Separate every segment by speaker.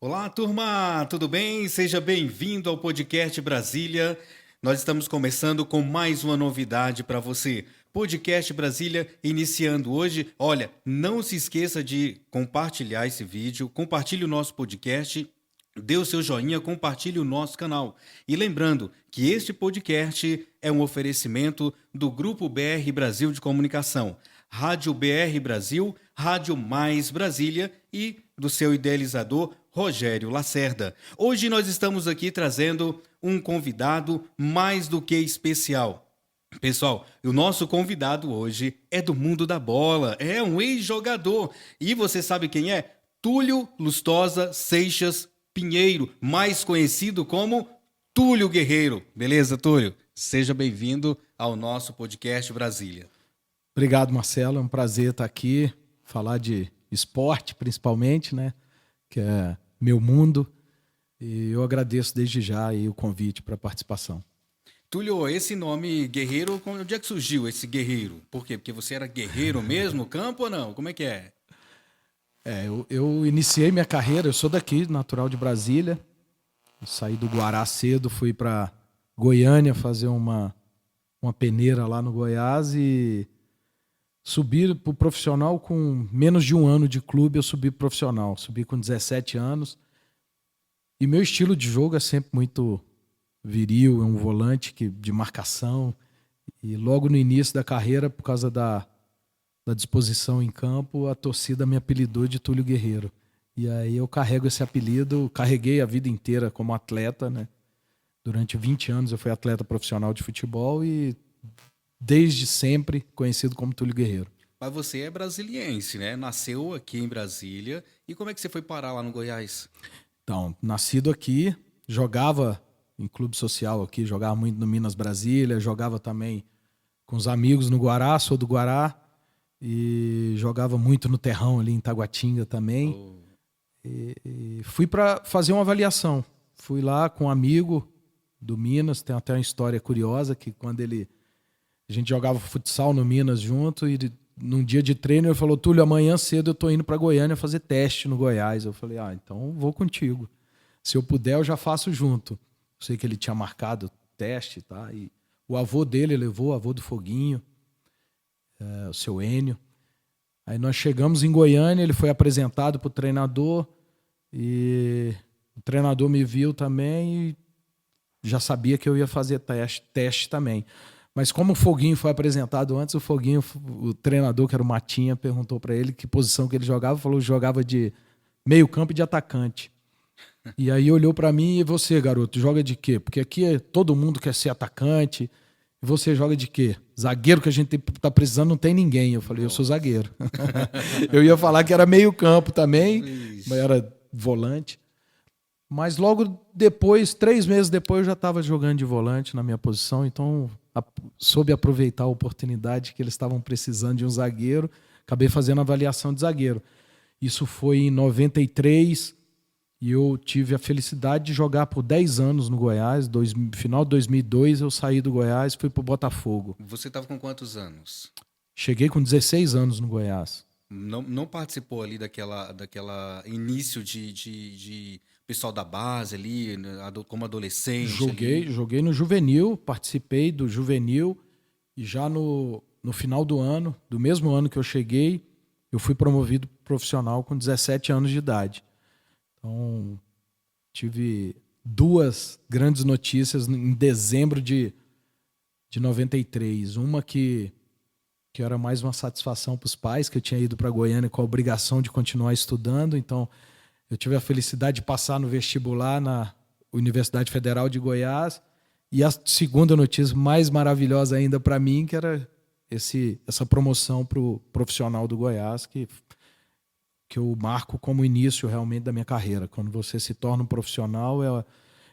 Speaker 1: Olá, turma! Tudo bem? Seja bem-vindo ao Podcast Brasília. Nós estamos começando com mais uma novidade para você. Podcast Brasília iniciando hoje. Olha, não se esqueça de compartilhar esse vídeo, compartilhe o nosso podcast, dê o seu joinha, compartilhe o nosso canal. E lembrando que este podcast é um oferecimento do Grupo BR Brasil de Comunicação, Rádio BR Brasil, Rádio Mais Brasília e do seu idealizador, Rogério Lacerda. Hoje nós estamos aqui trazendo um convidado mais do que especial. Pessoal, o nosso convidado hoje é do mundo da bola, é um ex-jogador. E você sabe quem é? Túlio Lustosa Seixas Pinheiro, mais conhecido como Túlio Guerreiro. Beleza, Túlio? Seja bem-vindo ao nosso podcast Brasília.
Speaker 2: Obrigado, Marcelo. É um prazer estar aqui, falar de esporte principalmente, né? Que é meu mundo. E eu agradeço desde já aí o convite para a participação.
Speaker 1: Túlio, esse nome Guerreiro, onde é que surgiu esse Guerreiro? Por quê? Porque você era guerreiro mesmo no campo ou não? Como é que é?
Speaker 2: Eu iniciei minha carreira, eu sou daqui, natural de Brasília. Eu saí do Guará cedo, fui para Goiânia fazer uma peneira lá no Goiás e subi para o profissional com menos de um ano de clube, eu subi pro profissional. Subi com 17 anos. E meu estilo de jogo é sempre muito viril, é um volante de marcação. E logo no início da carreira, por causa da disposição em campo, a torcida me apelidou de Túlio Guerreiro. E aí eu carrego esse apelido, carreguei a vida inteira como atleta, né? Durante 20 anos eu fui atleta profissional de futebol e desde sempre conhecido como Túlio Guerreiro.
Speaker 1: Mas você é brasiliense, né? Nasceu aqui em Brasília. E como é que você foi parar lá no Goiás?
Speaker 2: Então, nascido aqui, jogava em clube social aqui, jogava muito no Minas Brasília, jogava também com os amigos no Guará, sou do Guará, e jogava muito no Terrão ali em Taguatinga também. E fui para fazer uma avaliação. Fui lá com um amigo do Minas, tem até uma história curiosa, que quando a gente jogava futsal no Minas junto e num dia de treino ele falou: Túlio, amanhã cedo eu tô indo para Goiânia fazer teste no Goiás. Eu falei: então vou contigo. Se eu puder, eu já faço junto. Eu sei que ele tinha marcado teste, tá? E o avô dele levou, o avô do Foguinho, o seu Enio. Aí nós chegamos em Goiânia, ele foi apresentado pro treinador e o treinador me viu também e já sabia que eu ia fazer teste também. Mas como o Foguinho foi apresentado antes, o treinador, que era o Matinha, perguntou para ele que posição que ele jogava. Falou que jogava de meio campo e de atacante. E aí olhou para mim: e você, garoto, joga de quê? Porque aqui todo mundo quer ser atacante. E você joga de quê? Zagueiro, que a gente tá precisando, não tem ninguém. Eu falei: eu sou zagueiro. Eu ia falar que era meio campo também, mas era volante. Mas logo depois, 3 meses depois, eu já estava jogando de volante na minha posição, então soube aproveitar a oportunidade que eles estavam precisando de um zagueiro, acabei fazendo avaliação de zagueiro. Isso foi em 93 e eu tive a felicidade de jogar por 10 anos no Goiás. Final de 2002 eu saí do Goiás e fui para o Botafogo.
Speaker 1: Você estava com quantos anos?
Speaker 2: Cheguei com 16 anos no Goiás.
Speaker 1: Não participou ali daquela início de pessoal da base ali, como adolescente?
Speaker 2: Joguei no juvenil, participei do juvenil e já no final do ano, do mesmo ano que eu cheguei, eu fui promovido profissional com 17 anos de idade. Então, tive 2 grandes notícias em dezembro de 93. Uma que era mais uma satisfação para os pais, que eu tinha ido para Goiânia com a obrigação de continuar estudando. Então, eu tive a felicidade de passar no vestibular na Universidade Federal de Goiás. E a segunda notícia mais maravilhosa ainda para mim, que era essa promoção para o profissional do Goiás, que eu marco como início realmente da minha carreira. Quando você se torna um profissional,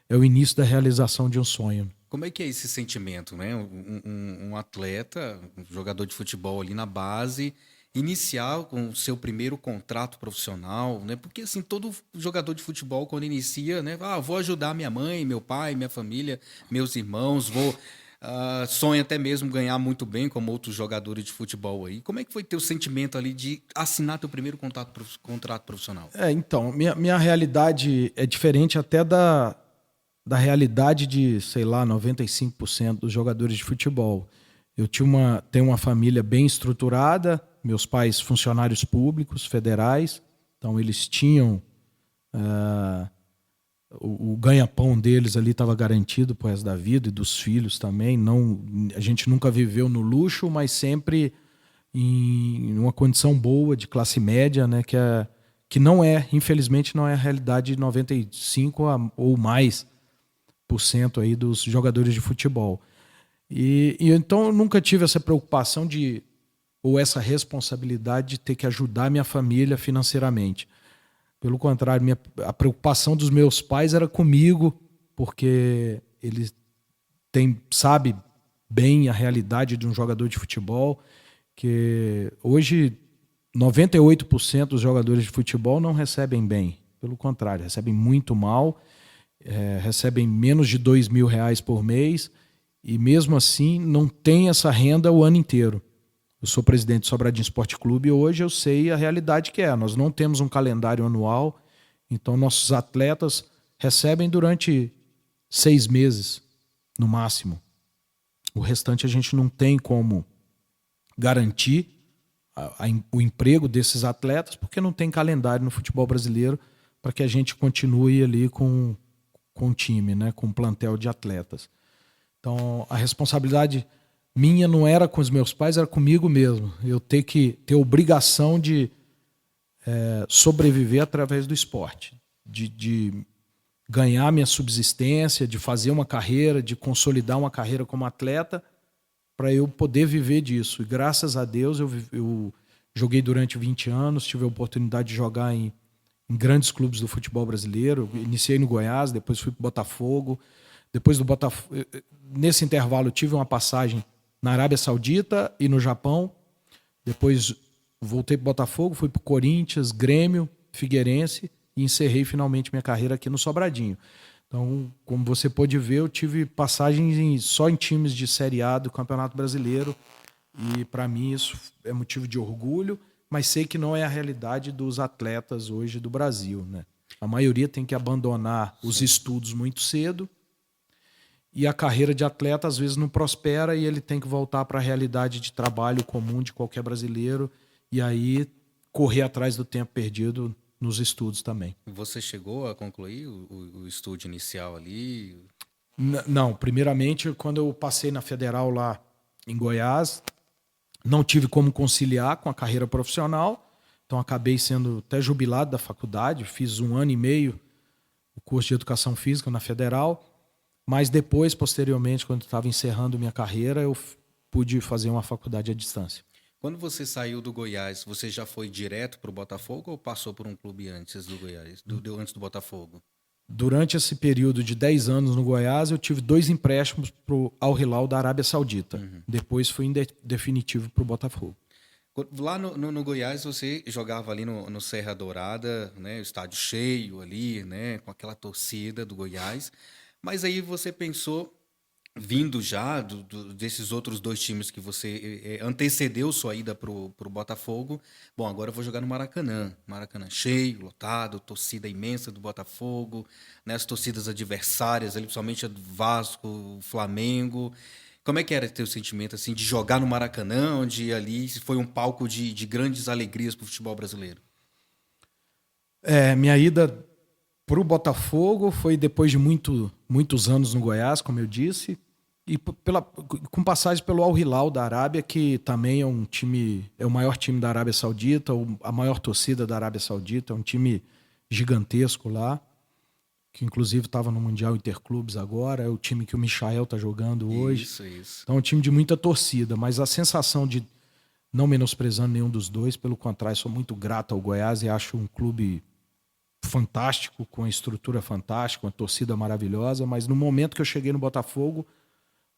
Speaker 2: é o início da realização de um sonho.
Speaker 1: Como é que é esse sentimento, né? Um atleta, um jogador de futebol ali na base, iniciar com o seu primeiro contrato profissional, né? Porque assim, todo jogador de futebol quando inicia, né, vou ajudar minha mãe, meu pai, minha família, meus irmãos, sonha até mesmo ganhar muito bem como outros jogadores de futebol aí. Como é que foi teu sentimento ali de assinar teu primeiro contrato profissional?
Speaker 2: Então, minha realidade é diferente até da realidade de, sei lá, 95% dos jogadores de futebol. Eu tenho uma família bem estruturada, meus pais funcionários públicos, federais, então eles tinham o ganha-pão deles ali estava garantido pro resto da vida e dos filhos também. Não, a gente nunca viveu no luxo, mas sempre em uma condição boa de classe média, né, que não é, infelizmente, não é a realidade de 95 ou mais por cento aí dos jogadores de futebol. E então eu nunca tive essa preocupação ou essa responsabilidade de ter que ajudar minha família financeiramente. Pelo contrário, a preocupação dos meus pais era comigo, porque eles sabe bem a realidade de um jogador de futebol, que hoje 98% dos jogadores de futebol não recebem bem. Pelo contrário, recebem muito mal, recebem menos de R$ 2.000 por mês e mesmo assim não tem essa renda o ano inteiro. Eu sou presidente do Sobradinho Esporte Clube e hoje eu sei a realidade que é. Nós não temos um calendário anual, então nossos atletas recebem durante 6 meses, no máximo. O restante a gente não tem como garantir o emprego desses atletas, porque não tem calendário no futebol brasileiro para que a gente continue ali com o time, né, com um plantel de atletas. Então, a responsabilidade minha não era com os meus pais, era comigo mesmo. Eu ter que ter obrigação de sobreviver através do esporte, de ganhar minha subsistência, de fazer uma carreira, de consolidar uma carreira como atleta, para eu poder viver disso. E graças a Deus eu joguei durante 20 anos, tive a oportunidade de jogar em grandes clubes do futebol brasileiro. Iniciei no Goiás, depois fui para o Botafogo. Depois do Botafogo, nesse intervalo tive uma passagem na Arábia Saudita e no Japão. Depois voltei para o Botafogo, fui para o Corinthians, Grêmio, Figueirense e encerrei finalmente minha carreira aqui no Sobradinho. Então, como você pôde ver, eu tive passagens só em times de Série A do Campeonato Brasileiro e para mim isso é motivo de orgulho, mas sei que não é a realidade dos atletas hoje do Brasil, né? A maioria tem que abandonar os estudos muito cedo e a carreira de atleta às vezes não prospera e ele tem que voltar para a realidade de trabalho comum de qualquer brasileiro e aí correr atrás do tempo perdido nos estudos também.
Speaker 1: Você chegou a concluir o estudo inicial ali?
Speaker 2: Não, primeiramente quando eu passei na Federal lá em Goiás, não tive como conciliar com a carreira profissional, então acabei sendo até jubilado da faculdade, fiz 1 ano e meio o curso de Educação Física na Federal, mas depois, posteriormente, quando estava encerrando minha carreira, eu pude fazer uma faculdade à distância.
Speaker 1: Quando você saiu do Goiás, você já foi direto para o Botafogo ou passou por um clube antes do Goiás, antes do Botafogo?
Speaker 2: Durante esse período de 10 anos no Goiás, eu tive 2 empréstimos para o Al Hilal da Arábia Saudita. Depois fui em definitivo para o Botafogo.
Speaker 1: Lá no Goiás, você jogava ali no Serra Dourada, né, o estádio cheio ali, né, com aquela torcida do Goiás. Mas aí você pensou, vindo já desses outros 2 times que você antecedeu sua ida pro Botafogo, bom, agora eu vou jogar no Maracanã. Maracanã cheio, lotado, torcida imensa do Botafogo, né, as torcidas adversárias, ali, principalmente a do Vasco, Flamengo. Como é que era teu sentimento assim de jogar no Maracanã, onde ali foi um palco de grandes alegrias para o futebol brasileiro?
Speaker 2: Minha ida para o Botafogo foi depois de muitos anos no Goiás, como eu disse, e com passagem pelo Al Hilal da Arábia, que também é um time, é o maior time da Arábia Saudita, a maior torcida da Arábia Saudita, é um time gigantesco lá, que inclusive estava no Mundial Interclubes agora, é o time que o Michael está jogando hoje.
Speaker 1: Isso.
Speaker 2: Então é um time de muita torcida, mas a sensação de, não menosprezando nenhum dos dois, pelo contrário, sou muito grato ao Goiás e acho um clube fantástico, com a estrutura fantástica, uma torcida maravilhosa, mas no momento que eu cheguei no Botafogo,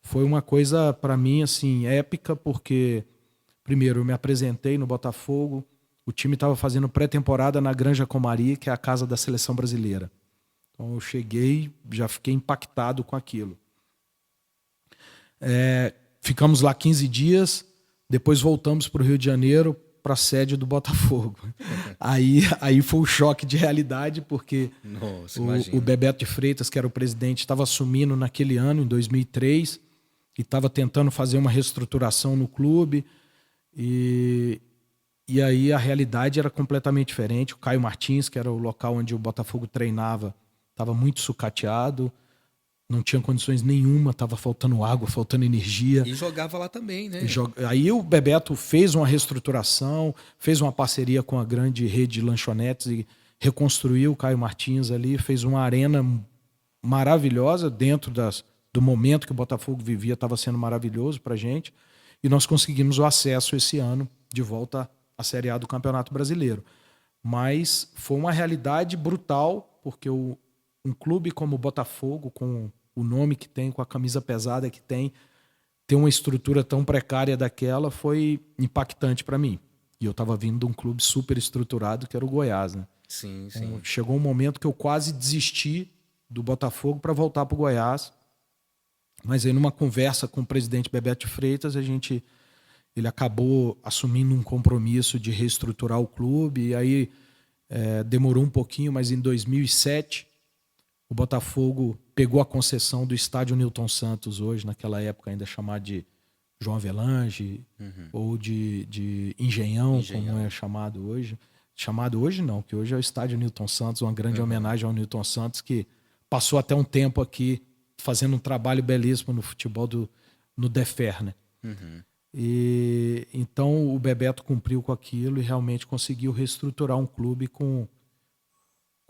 Speaker 2: foi uma coisa para mim assim épica, porque Primeiro, eu me apresentei no Botafogo, o time estava fazendo pré-temporada na Granja Comari, que é a casa da seleção brasileira. Então eu cheguei, já fiquei impactado com aquilo. Ficamos lá 15 dias, depois voltamos para o Rio de Janeiro, para a sede do Botafogo. Aí foi um choque de realidade, porque
Speaker 1: Nossa,
Speaker 2: o Bebeto de Freitas, que era o presidente, estava assumindo naquele ano, em 2003, e estava tentando fazer uma reestruturação no clube. E aí a realidade era completamente diferente. O Caio Martins, que era o local onde o Botafogo treinava, estava muito sucateado, não tinha condições nenhuma, estava faltando água, faltando energia.
Speaker 1: E jogava lá também, né?
Speaker 2: Aí o Bebeto fez uma reestruturação, fez uma parceria com a grande rede de lanchonetes e reconstruiu o Caio Martins ali, fez uma arena maravilhosa dentro do momento que o Botafogo vivia, estava sendo maravilhoso para a gente. E nós conseguimos o acesso esse ano de volta à Série A do Campeonato Brasileiro. Mas foi uma realidade brutal, porque um clube como o Botafogo, com o nome que tem, com a camisa pesada que tem, ter uma estrutura tão precária daquela foi impactante para mim. E eu estava vindo de um clube super estruturado, que era o Goiás, né?
Speaker 1: Sim.
Speaker 2: Então, chegou um momento que eu quase desisti do Botafogo para voltar para o Goiás. Mas aí, numa conversa com o presidente Bebeto de Freitas, ele acabou assumindo um compromisso de reestruturar o clube. E aí demorou um pouquinho, mas em 2007 o Botafogo pegou a concessão do estádio Newton Santos, hoje, naquela época ainda chamado de João Avelange, ou de Engenhão, como é chamado hoje. Chamado hoje não, que hoje é o estádio Newton Santos, uma grande homenagem ao Newton Santos, que passou até um tempo aqui fazendo um trabalho belíssimo no futebol no Defer, né? E então o Bebeto cumpriu com aquilo e realmente conseguiu reestruturar um clube com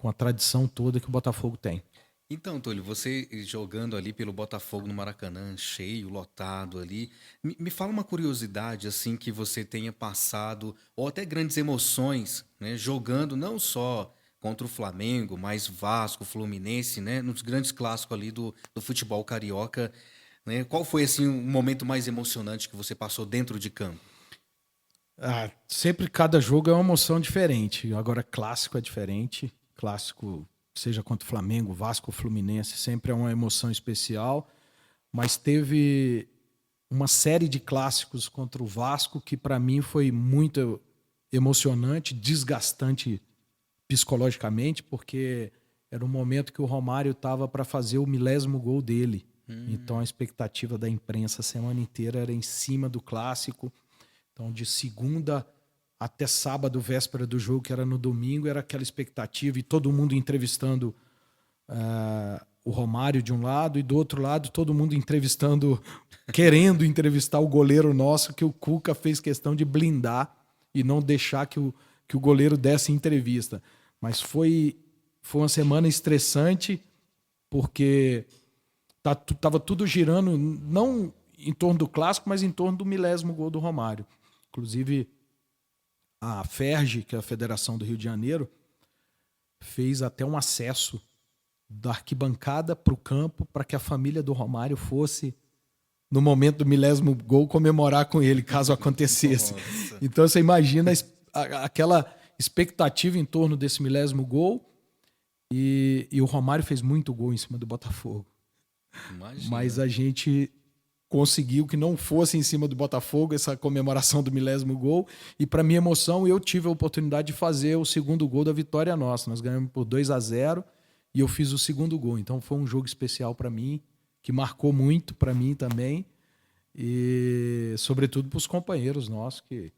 Speaker 2: a tradição toda que o Botafogo tem.
Speaker 1: Então, Túlio, você jogando ali pelo Botafogo no Maracanã, cheio, lotado ali, me fala uma curiosidade assim que você tenha passado, ou até grandes emoções, né, jogando não só contra o Flamengo, mas Vasco, Fluminense, né, nos grandes clássicos ali do futebol carioca, né? Qual foi assim o momento mais emocionante que você passou dentro de campo?
Speaker 2: Sempre cada jogo é uma emoção diferente. Agora, clássico é diferente. Clássico, seja contra o Flamengo, Vasco ou Fluminense, sempre é uma emoção especial. Mas teve uma série de clássicos contra o Vasco que, para mim, foi muito emocionante, desgastante psicologicamente, porque era um momento que o Romário estava para fazer o 1000º gol dele. Então, a expectativa da imprensa a semana inteira era em cima do clássico. Então, de segunda até sábado, véspera do jogo, que era no domingo, era aquela expectativa e todo mundo entrevistando o Romário de um lado e do outro lado todo mundo querendo entrevistar o goleiro nosso, que o Cuca fez questão de blindar e não deixar que o goleiro desse entrevista. Mas foi uma semana estressante, porque estava tudo girando, não em torno do clássico, mas em torno do 1000º gol do Romário. Inclusive, a FERJ, que é a Federação do Rio de Janeiro, fez até um acesso da arquibancada para o campo para que a família do Romário fosse, no momento do 1000º gol, comemorar com ele, caso acontecesse.
Speaker 1: Nossa.
Speaker 2: Então, você imagina aquela expectativa em torno desse 1000º gol, e o Romário fez muito gol em cima do Botafogo.
Speaker 1: Imagina.
Speaker 2: Mas a gente conseguiu que não fosse em cima do Botafogo essa comemoração do 1000º gol. E, para minha emoção, eu tive a oportunidade de fazer o segundo gol da vitória nossa. Nós ganhamos por 2-0 e eu fiz o segundo gol. Então foi um jogo especial para mim, que marcou muito para mim também. E, sobretudo, para os companheiros nossos, que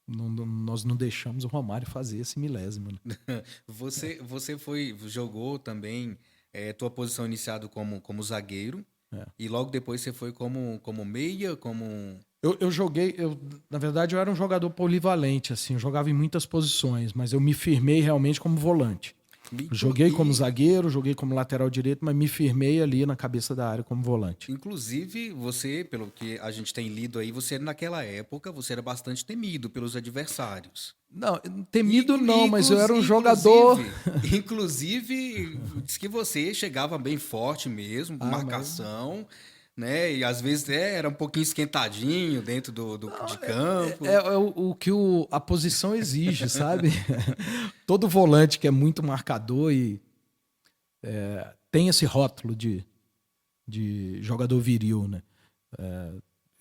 Speaker 2: nós não deixamos o Romário fazer esse 1000º. Né?
Speaker 1: Você jogou também tua posição iniciada como zagueiro. E logo depois você foi como meia, como...
Speaker 2: Eu joguei, na verdade eu era um jogador polivalente, assim, eu jogava em muitas posições, mas eu me firmei realmente como volante. Joguei como zagueiro, joguei como lateral direito, mas me firmei ali na cabeça da área como volante.
Speaker 1: Inclusive, você, pelo que a gente tem lido aí, naquela época, você era bastante temido pelos adversários.
Speaker 2: Não, temido não, mas eu era um jogador...
Speaker 1: Inclusive, diz que você chegava bem forte mesmo, marcação, né? E às vezes era um pouquinho esquentadinho dentro de campo.
Speaker 2: É o que a posição exige, sabe? Todo volante que é muito marcador e tem esse rótulo de jogador viril, né?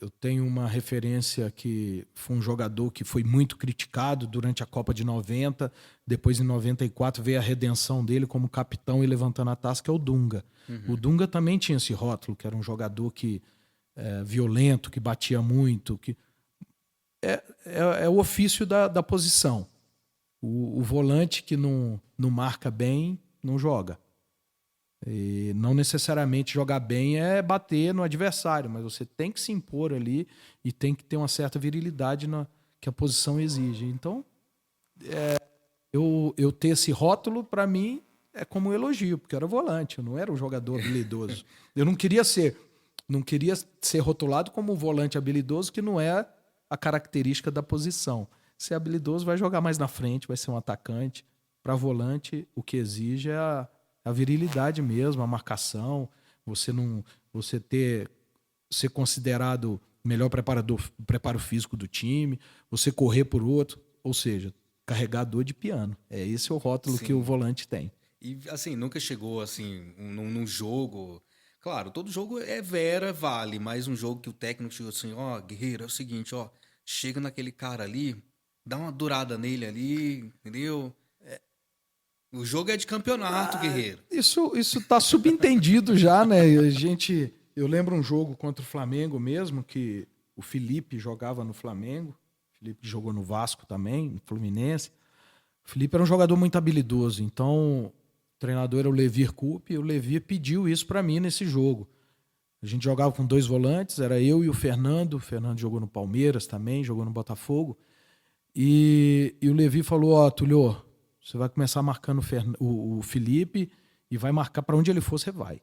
Speaker 2: Eu tenho uma referência que foi um jogador que foi muito criticado durante a Copa de 90, depois em 94 veio a redenção dele como capitão e levantando a taça, que é o Dunga. O Dunga também tinha esse rótulo, que era um jogador que violento, que batia muito, que é o ofício da posição. O volante que não marca bem, não joga. E não necessariamente jogar bem é bater no adversário, mas você tem que se impor ali e tem que ter uma certa virilidade que a posição exige. Então, eu ter esse rótulo, para mim, é como um elogio, porque eu era volante, eu não era um jogador habilidoso. Eu não queria ser rotulado como um volante habilidoso, que não é a característica da posição. Ser habilidoso vai jogar mais na frente, vai ser um atacante. Para volante, o que exige é a virilidade mesmo, a marcação, você ser considerado melhor preparo físico do time, você correr por outro, ou seja, carregador de piano. Esse é o rótulo que o
Speaker 1: Sim.
Speaker 2: volante tem.
Speaker 1: E assim, nunca chegou assim num jogo. Claro, todo jogo vale, mas um jogo que o técnico chegou assim, ó, Guerreiro, é o seguinte, ó, chega naquele cara ali, dá uma durada nele ali, entendeu? O jogo é de campeonato, Guerreiro.
Speaker 2: Isso tá subentendido já, né? Eu lembro um jogo contra o Flamengo mesmo, que o Felipe jogava no Flamengo, o Felipe jogou no Vasco também, no Fluminense. O Felipe era um jogador muito habilidoso, então o treinador era o Levir Coupe, e o Levir pediu isso para mim nesse jogo. A gente jogava com 2 volantes, era eu e o Fernando. O Fernando jogou no Palmeiras também, jogou no Botafogo. E o Levi falou: Ó, Tulio, você vai começar marcando o Felipe e vai marcar para onde ele for, você vai.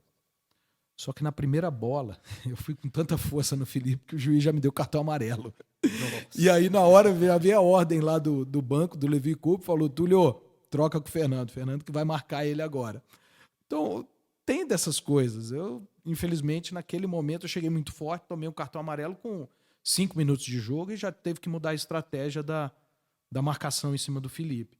Speaker 2: Só que na primeira bola, eu fui com tanta força no Felipe que o juiz já me deu cartão amarelo.
Speaker 1: Nossa.
Speaker 2: E aí, na hora, veio a ordem lá do banco, do Levi Coupe, falou: Tulio, troca com o Fernando. Fernando que vai marcar ele agora. Então, tem dessas coisas. Infelizmente, naquele momento, eu cheguei muito forte, tomei um cartão amarelo com 5 minutos de jogo e já teve que mudar a estratégia da marcação em cima do Felipe.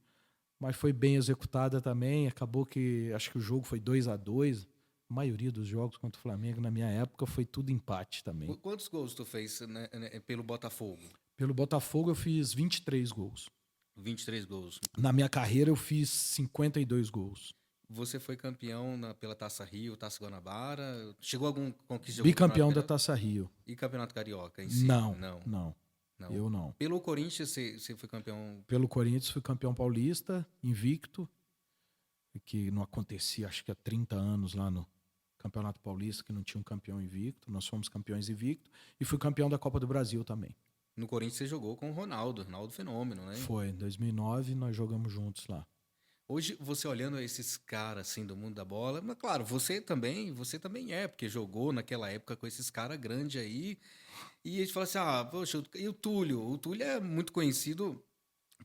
Speaker 2: Mas foi bem executada também. Acabou que acho que o jogo foi 2-2. A maioria dos jogos contra o Flamengo, na minha época, foi tudo empate também.
Speaker 1: Quantos gols tu fez, né, pelo Botafogo?
Speaker 2: Pelo Botafogo, eu fiz 23 gols.
Speaker 1: 23 gols.
Speaker 2: Na minha carreira, eu fiz 52 gols.
Speaker 1: Você foi campeão pela Taça Rio, Taça Guanabara? Chegou a algum conquista de algum
Speaker 2: Bicampeão da
Speaker 1: campeonato?
Speaker 2: Taça Rio.
Speaker 1: E Campeonato Carioca em si?
Speaker 2: Não.
Speaker 1: Não.
Speaker 2: Eu não.
Speaker 1: Pelo Corinthians, você foi campeão?
Speaker 2: Pelo Corinthians, fui campeão paulista, invicto, que não acontecia, acho que há 30 anos lá no Campeonato Paulista, que não tinha um campeão invicto. Nós fomos campeões invicto. E fui campeão da Copa do Brasil também.
Speaker 1: No Corinthians você jogou com o Ronaldo Fenômeno, né?
Speaker 2: Foi, em 2009 nós jogamos juntos lá.
Speaker 1: Hoje, você olhando esses caras assim do mundo da bola, mas claro, você também é, porque jogou naquela época com esses caras grandes aí. E a gente fala assim: ah, poxa, e o Túlio? O Túlio é muito conhecido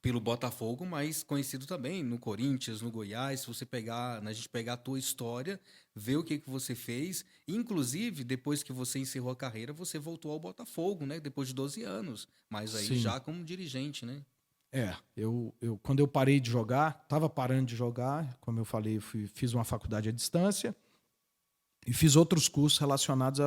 Speaker 1: pelo Botafogo, mas conhecido também no Corinthians, no Goiás. Se você pegar, a gente pegar a tua história, ver o que você fez, inclusive depois que você encerrou a carreira, você voltou ao Botafogo, né? Depois de 12 anos, mas aí
Speaker 2: Sim.
Speaker 1: já como dirigente, né?
Speaker 2: Quando eu parei de jogar, estava parando de jogar, como eu falei, fiz uma faculdade à distância e fiz outros cursos relacionados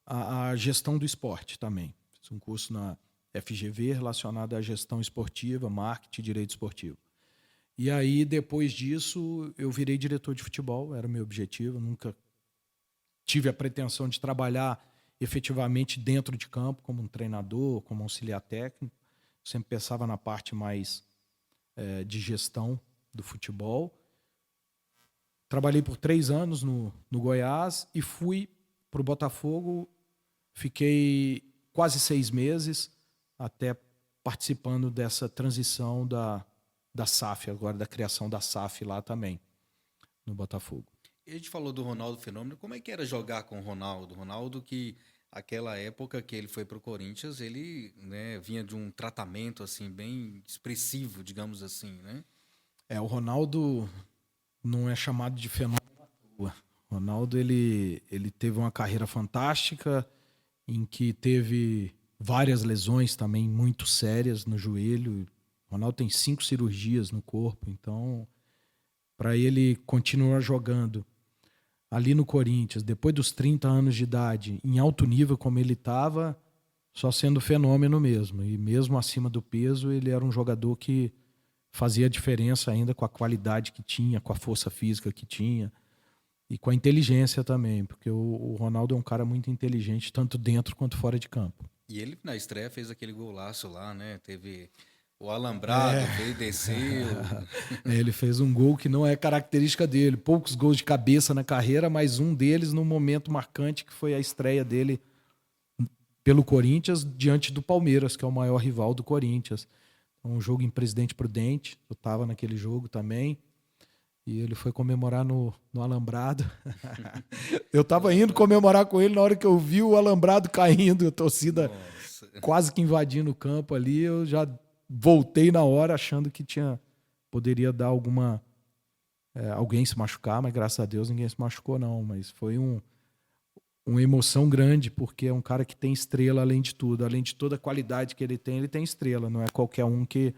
Speaker 2: à gestão do esporte também. Fiz um curso na FGV relacionado à gestão esportiva, marketing e direito esportivo. E aí, depois disso, eu virei diretor de futebol, era o meu objetivo. Eu nunca tive a pretensão de trabalhar efetivamente dentro de campo, como um treinador, como auxiliar técnico. Sempre pensava na parte mais de gestão do futebol. Trabalhei por 3 anos no Goiás e fui para o Botafogo. Fiquei quase 6 meses, até participando dessa transição da SAF, agora da criação da SAF lá também, no Botafogo.
Speaker 1: E a gente falou do Ronaldo Fenômeno. Como é que era jogar com o Ronaldo? Ronaldo que, aquela época que ele foi para o Corinthians, ele, né, vinha de um tratamento assim bem expressivo, digamos assim, né?
Speaker 2: O Ronaldo não é chamado de fenômeno à toa. Ronaldo, ele teve uma carreira fantástica, em que teve várias lesões também muito sérias no joelho. O Ronaldo tem 5 cirurgias no corpo, então para ele continuar jogando ali no Corinthians, depois dos 30 anos de idade, em alto nível como ele estava, só sendo fenômeno mesmo. E mesmo acima do peso, ele era um jogador que fazia diferença ainda com a qualidade que tinha, com a força física que tinha e com a inteligência também, porque o Ronaldo é um cara muito inteligente, tanto dentro quanto fora de campo.
Speaker 1: E ele, na estreia, fez aquele golaço lá, né? Teve o alambrado, veio, desceu.
Speaker 2: Ele fez um gol que não é característica dele. Poucos gols de cabeça na carreira, mas um deles num momento marcante, que foi a estreia dele pelo Corinthians diante do Palmeiras, que é o maior rival do Corinthians. Um jogo em Presidente Prudente, eu estava naquele jogo também. E ele foi comemorar no alambrado. Eu estava indo comemorar com ele, na hora que eu vi o alambrado caindo, a torcida quase que invadindo o campo ali, eu já voltei na hora achando que poderia dar alguém se machucar, mas graças a Deus ninguém se machucou não. Mas foi uma emoção grande, porque é um cara que tem estrela além de tudo. Além de toda a qualidade que ele tem estrela. Não é qualquer um que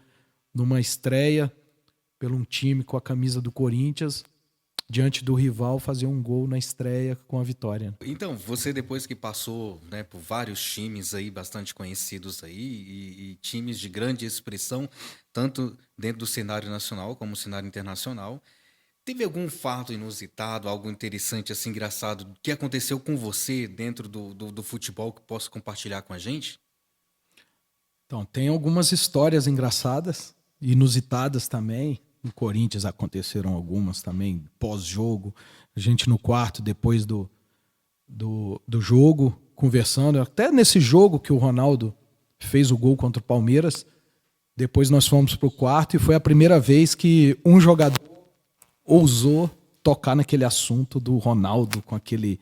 Speaker 2: numa estreia pelo um time com a camisa do Corinthians, diante do rival, fazer um gol na estreia com a vitória.
Speaker 1: Então, você depois que passou, né, por vários times aí bastante conhecidos aí e times de grande expressão, tanto dentro do cenário nacional como no cenário internacional, teve algum fato inusitado, algo interessante, assim, engraçado, que aconteceu com você dentro do futebol que possa compartilhar com a gente?
Speaker 2: Então, tem algumas histórias engraçadas, inusitadas também. No Corinthians aconteceram algumas também, pós-jogo. A gente no quarto, depois do jogo, conversando. Até nesse jogo que o Ronaldo fez o gol contra o Palmeiras, depois nós fomos para o quarto e foi a primeira vez que um jogador ousou tocar naquele assunto do Ronaldo com aquele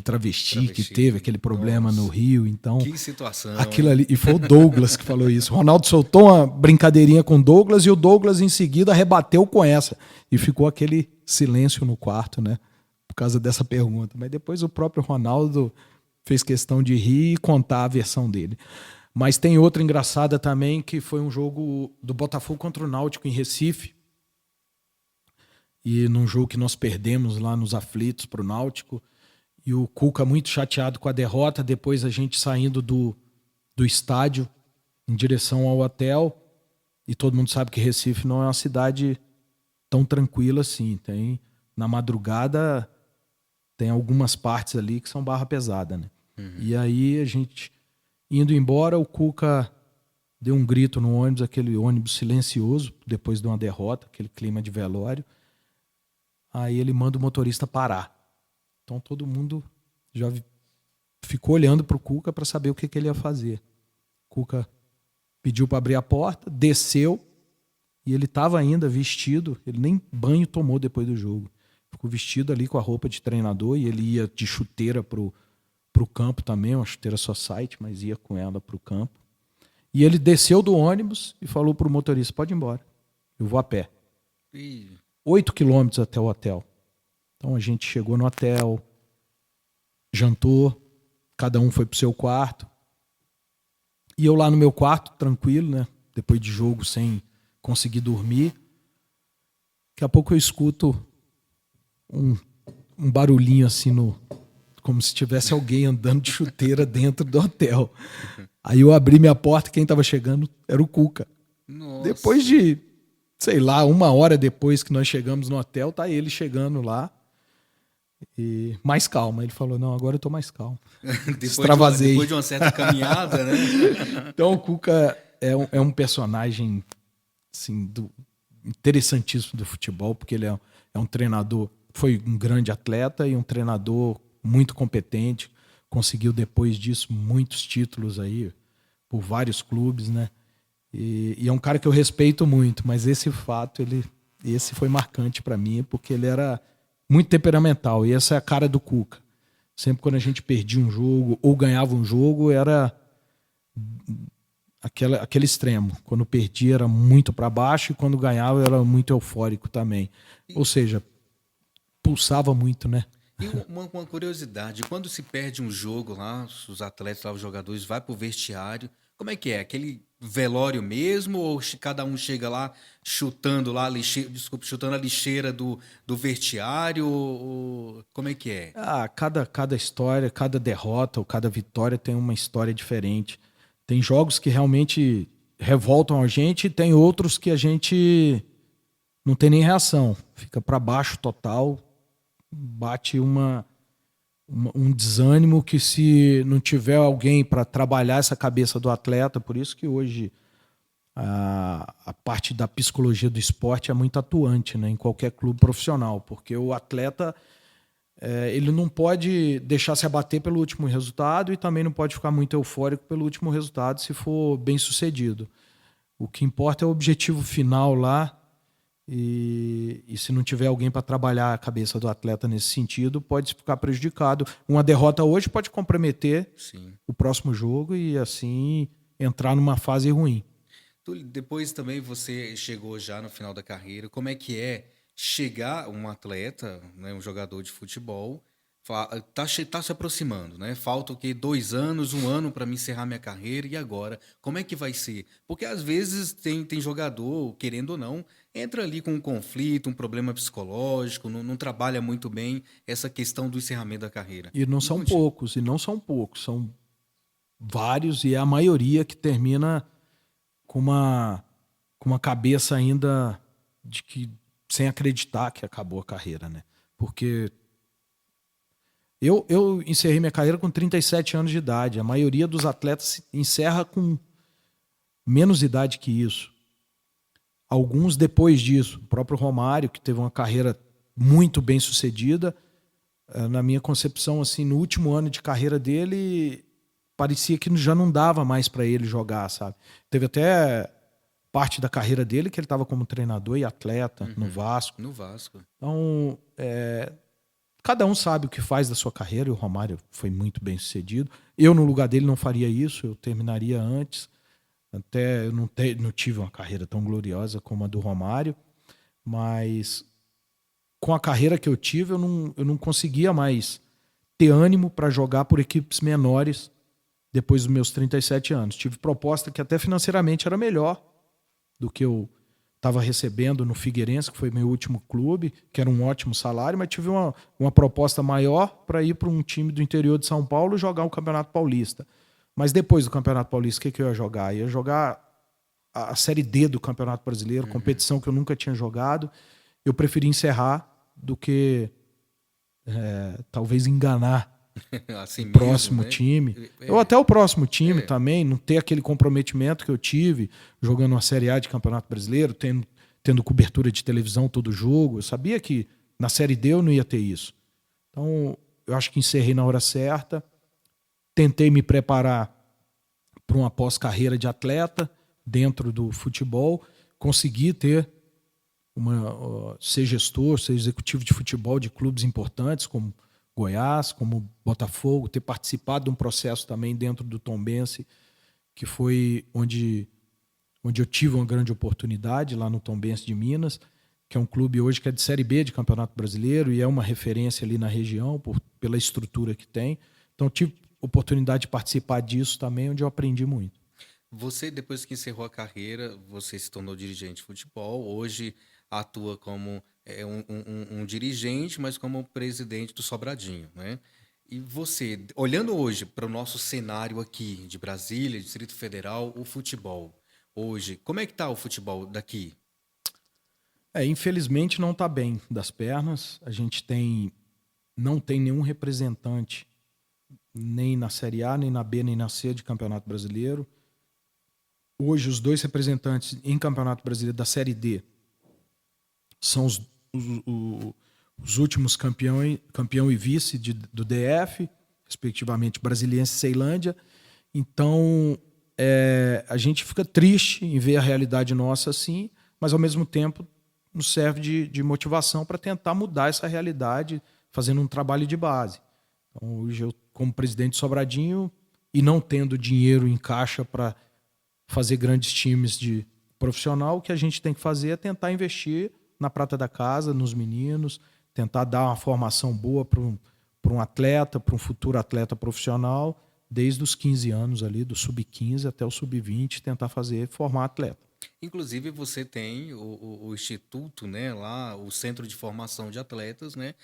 Speaker 2: travesti que teve, aquele problema no Rio. Então,
Speaker 1: que situação.
Speaker 2: Aquilo ali, e foi o Douglas que falou isso. O Ronaldo soltou uma brincadeirinha com o Douglas e o Douglas em seguida rebateu com essa. E ficou aquele silêncio no quarto, né? Por causa dessa pergunta. Mas depois o próprio Ronaldo fez questão de rir e contar a versão dele. Mas tem outra engraçada também, que foi um jogo do Botafogo contra o Náutico em Recife. E num jogo que nós perdemos lá nos aflitos para o Náutico, e o Cuca muito chateado com a derrota, depois a gente saindo do estádio em direção ao hotel, e todo mundo sabe que Recife não é uma cidade tão tranquila assim, na madrugada tem algumas partes ali que são barra pesada, né? E aí a gente indo embora, o Cuca deu um grito no ônibus, aquele ônibus silencioso, depois de uma derrota, aquele clima de velório. Aí ele manda o motorista parar. Então todo mundo já ficou olhando para o Cuca para saber o que ele ia fazer. O Cuca pediu para abrir a porta, desceu, e ele estava ainda vestido, ele nem banho tomou depois do jogo. Ficou vestido ali com a roupa de treinador, e ele ia de chuteira pro campo também, uma chuteira society, mas ia com ela pro campo. E ele desceu do ônibus e falou pro motorista: pode ir embora, eu vou a pé. 8 quilômetros até o hotel. Então a gente chegou no hotel, jantou, cada um foi pro seu quarto. E eu lá no meu quarto, tranquilo, né? Depois de jogo, sem conseguir dormir. Daqui a pouco eu escuto um barulhinho assim, como se tivesse alguém andando de chuteira dentro do hotel. Aí eu abri minha porta e quem estava chegando era o Cuca.
Speaker 1: Nossa.
Speaker 2: Depois de, sei lá, 1 hora depois que nós chegamos no hotel, tá ele chegando lá. E mais calma. Ele falou: não, agora eu tô mais calmo. Extravasei.
Speaker 1: Depois de uma certa caminhada, né?
Speaker 2: Então o Cuca é um personagem assim, interessantíssimo do futebol, porque ele é um treinador, foi um grande atleta e um treinador muito competente. Conseguiu depois disso muitos títulos aí por vários clubes, né? E é um cara que eu respeito muito, mas esse fato, esse foi marcante para mim, porque ele era muito temperamental, e essa é a cara do Cuca. Sempre quando a gente perdia um jogo ou ganhava um jogo, era aquele extremo. Quando perdia era muito para baixo, e quando ganhava era muito eufórico também. Ou seja, pulsava muito, né?
Speaker 1: E uma curiosidade, quando se perde um jogo lá, os atletas lá, os jogadores, vai pro vestiário, como é que é? Aquele velório mesmo ou cada um chega lá chutando lá a lixeira, desculpa, chutando a lixeira do vestiário? Como é que é?
Speaker 2: Cada história, cada derrota ou cada vitória tem uma história diferente. Tem jogos que realmente revoltam a gente e tem outros que a gente não tem nem reação. Fica para baixo total, bate um desânimo que se não tiver alguém para trabalhar essa cabeça do atleta, por isso que hoje a parte da psicologia do esporte é muito atuante, né, em qualquer clube profissional, porque o atleta ele não pode deixar se abater pelo último resultado e também não pode ficar muito eufórico pelo último resultado se for bem sucedido. O que importa é o objetivo final lá e se não tiver alguém para trabalhar a cabeça do atleta nesse sentido, pode ficar prejudicado. Uma derrota hoje pode comprometer
Speaker 1: Sim.
Speaker 2: o próximo jogo e assim entrar numa fase ruim.
Speaker 1: Depois também você chegou já no final da carreira. Como é que é chegar um atleta, né, um jogador de futebol, tá se aproximando, né? Falta o quê? 2 anos, 1 ano para me encerrar minha carreira e agora? Como é que vai ser? Porque às vezes tem jogador, querendo ou não, entra ali com um conflito, um problema psicológico, não trabalha muito bem essa questão do encerramento da carreira.
Speaker 2: E não
Speaker 1: Me
Speaker 2: são
Speaker 1: conte.
Speaker 2: poucos, são vários e é a maioria que termina com uma cabeça ainda de que sem acreditar que acabou a carreira, né? Porque eu encerrei minha carreira com 37 anos de idade. A maioria dos atletas encerra com menos idade que isso. Alguns depois disso. O próprio Romário, que teve uma carreira muito bem sucedida, na minha concepção, assim, no último ano de carreira dele, parecia que já não dava mais para ele jogar, sabe? Teve até parte da carreira dele que ele estava como treinador e atleta no Vasco.
Speaker 1: No Vasco.
Speaker 2: Então, cada um sabe o que faz da sua carreira, e o Romário foi muito bem sucedido. Eu, no lugar dele, não faria isso, eu terminaria antes. Até eu não tive uma carreira tão gloriosa como a do Romário, mas com a carreira que eu tive, eu não conseguia mais ter ânimo para jogar por equipes menores depois dos meus 37 anos. Tive proposta que até financeiramente era melhor do que eu estava recebendo no Figueirense, que foi meu último clube, que era um ótimo salário, mas tive uma proposta maior para ir para um time do interior de São Paulo e jogar o Campeonato Paulista. Mas depois do Campeonato Paulista, o que eu ia jogar? Ia jogar a Série D do Campeonato Brasileiro, competição que eu nunca tinha jogado. Eu preferi encerrar do que talvez enganar
Speaker 1: Assim
Speaker 2: o
Speaker 1: mesmo,
Speaker 2: próximo
Speaker 1: né?
Speaker 2: time. Ou até o próximo time
Speaker 1: É.
Speaker 2: também, não ter aquele comprometimento que eu tive jogando uma Série A de Campeonato Brasileiro, tendo cobertura de televisão todo jogo. Eu sabia que na Série D eu não ia ter isso. Então, eu acho que encerrei na hora certa. Tentei me preparar para uma pós-carreira de atleta dentro do futebol. Consegui ser gestor, ser executivo de futebol de clubes importantes como Goiás, como Botafogo, ter participado de um processo também dentro do Tombense, que foi onde eu tive uma grande oportunidade lá no Tombense de Minas, que é um clube hoje que é de Série B de Campeonato Brasileiro e é uma referência ali na região pela estrutura que tem. Então tive oportunidade de participar disso também, onde eu aprendi muito.
Speaker 1: Você, depois que encerrou a carreira, você se tornou dirigente de futebol. Hoje atua como um dirigente, mas como presidente do Sobradinho, né? E você, olhando hoje para o nosso cenário aqui de Brasília, Distrito Federal, o futebol, hoje, como é que tá o futebol daqui?
Speaker 2: Infelizmente não está bem das pernas. A gente não tem nenhum representante nem na Série A, nem na B, nem na C de Campeonato Brasileiro. Hoje, os dois representantes em Campeonato Brasileiro da Série D são os últimos campeão e vice do DF, respectivamente Brasiliense e Ceilândia. Então, a gente fica triste em ver a realidade nossa assim, mas ao mesmo tempo nos serve de motivação para tentar mudar essa realidade, fazendo um trabalho de base. Então, hoje eu, como presidente de Sobradinho, e não tendo dinheiro em caixa para fazer grandes times de profissional, o que a gente tem que fazer é tentar investir na prata da casa, nos meninos, tentar dar uma formação boa para um atleta, para um futuro atleta profissional, desde os 15 anos ali, do sub-15 até o sub-20, tentar formar atleta.
Speaker 1: Inclusive, você tem o Instituto, né, lá, o Centro de Formação de Atletas, né,